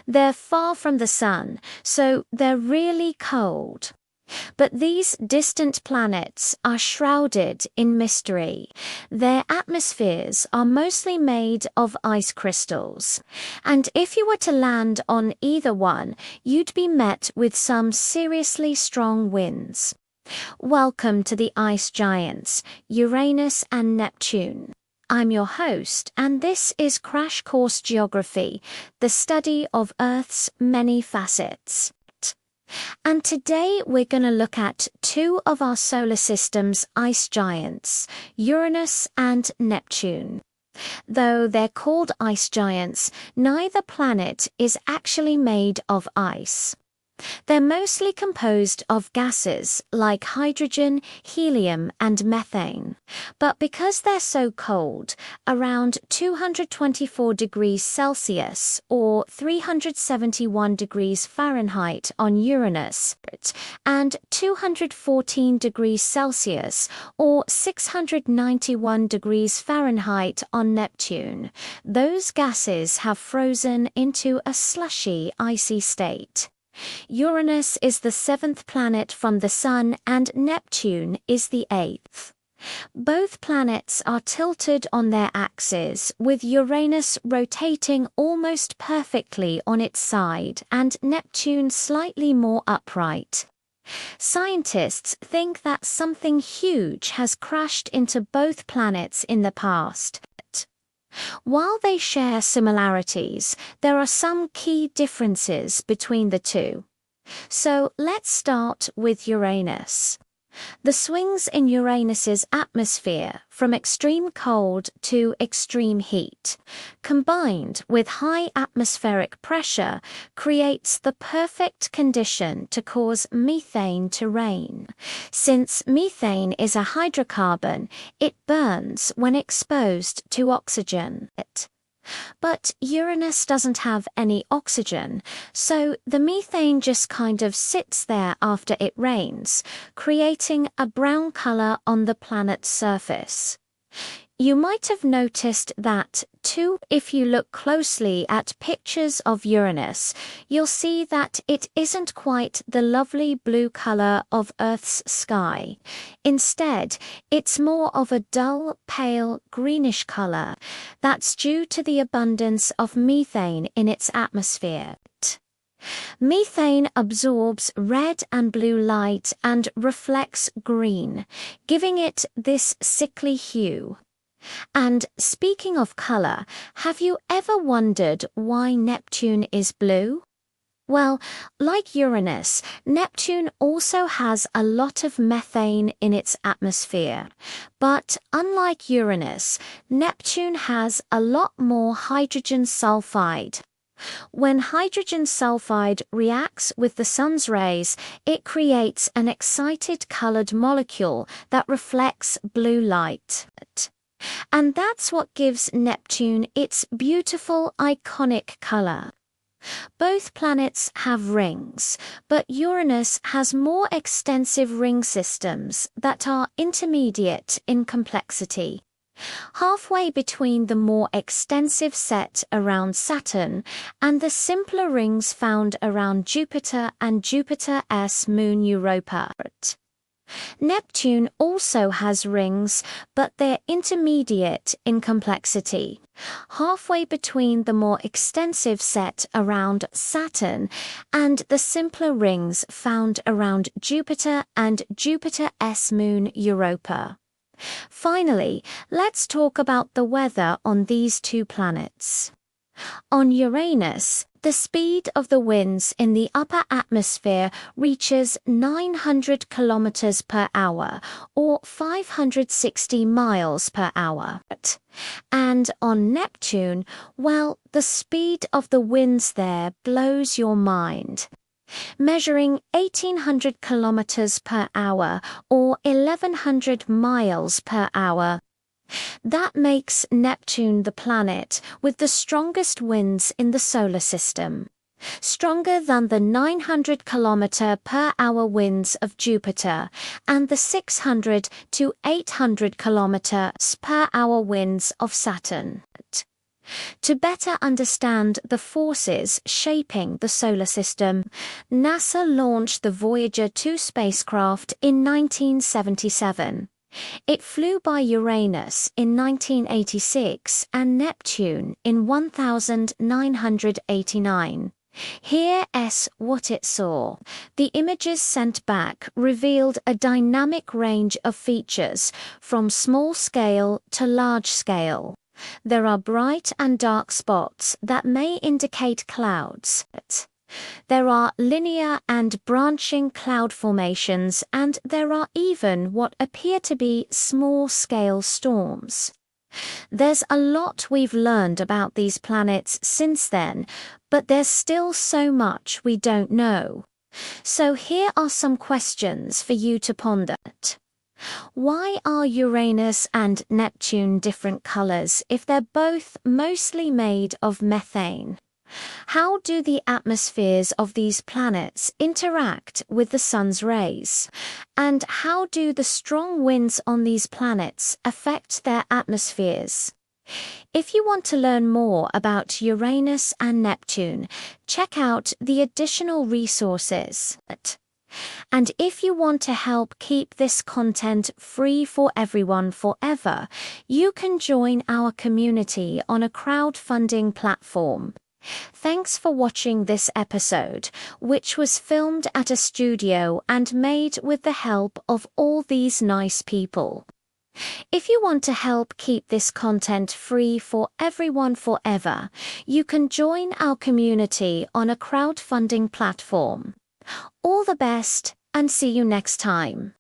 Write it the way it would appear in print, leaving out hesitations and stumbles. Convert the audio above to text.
They're far from the sun, so they're really cold. But these distant planets are shrouded in mystery. Their atmospheres are mostly made of ice crystals. And if you were to land on either one, you'd be met with some seriously strong winds. Welcome to the ice giants, Uranus and Neptune. I'm your host, and this is Crash Course Geography, the study of Earth's many facets. And today we're going to look at two of our solar system's ice giants, Uranus and Neptune. Though they're called ice giants, neither planet is actually made of ice. They're mostly composed of gases like hydrogen, helium, and methane. But because they're so cold, around 224 degrees Celsius or 371 degrees Fahrenheit on Uranus, and 214 degrees Celsius or 691 degrees Fahrenheit on Neptune, those gases have frozen into a slushy, icy state. Uranus is the seventh planet from the Sun and Neptune is the eighth. Both planets are tilted on their axes, with Uranus rotating almost perfectly on its side and Neptune slightly more upright. Scientists think that something huge has crashed into both planets in the past. While they share similarities, there are some key differences between the two. So let's start with Uranus. The swings in Uranus's atmosphere from extreme cold to extreme heat, combined with high atmospheric pressure, creates the perfect condition to cause methane to rain. Since methane is a hydrocarbon, it burns when exposed to oxygen. But Uranus doesn't have any oxygen, so the methane just kind of sits there after it rains, creating a brown color on the planet's surface. You might have noticed that, too, if you look closely at pictures of Uranus, you'll see that it isn't quite the lovely blue color of Earth's sky. Instead, it's more of a dull, pale, greenish color. That's due to the abundance of methane in its atmosphere. Methane absorbs red and blue light and reflects green, giving it this sickly hue. And speaking of color, have you ever wondered why Neptune is blue? Well, like Uranus, Neptune also has a lot of methane in its atmosphere. But unlike Uranus, Neptune has a lot more hydrogen sulfide. When hydrogen sulfide reacts with the sun's rays, it creates an excited colored molecule that reflects blue light. And that's what gives Neptune its beautiful, iconic color. Both planets have rings, but Uranus has more extensive ring systems that are intermediate in complexity. Halfway between the more extensive set around Saturn and the simpler rings found around Jupiter and Jupiter's moon Europa. Neptune also has rings, but they're intermediate in complexity, halfway between the more extensive set around Saturn and the simpler rings found around Jupiter and Jupiter's moon Europa. Finally, let's talk about the weather on these two planets. On Uranus, the speed of the winds in the upper atmosphere reaches 900 kilometers per hour or 560 miles per hour. And on Neptune, well, the speed of the winds there blows your mind. Measuring 1,800 kilometers per hour or 1,100 miles per hour. That makes Neptune the planet with the strongest winds in the solar system, stronger than the 900 km per hour winds of Jupiter and the 600 to 800 km per hour winds of Saturn. To better understand the forces shaping the solar system, NASA launched the Voyager 2 spacecraft in 1977. It flew by Uranus in 1986 and Neptune in 1989. Here's what it saw. The images sent back revealed a dynamic range of features, from small scale to large scale. There are bright and dark spots that may indicate clouds. There are linear and branching cloud formations, and there are even what appear to be small-scale storms. There's a lot we've learned about these planets since then, but there's still so much we don't know. So here are some questions for you to ponder. Why are Uranus and Neptune different colors if they're both mostly made of methane? How do the atmospheres of these planets interact with the sun's rays? And how do the strong winds on these planets affect their atmospheres? If you want to learn more about Uranus and Neptune, check out the additional resources. And if you want to help keep this content free for everyone forever, you can join our community on a crowdfunding platform. Thanks for watching this episode, which was filmed at a studio and made with the help of all these nice people. If you want to help keep this content free for everyone forever, you can join our community on a crowdfunding platform. All the best, and see you next time.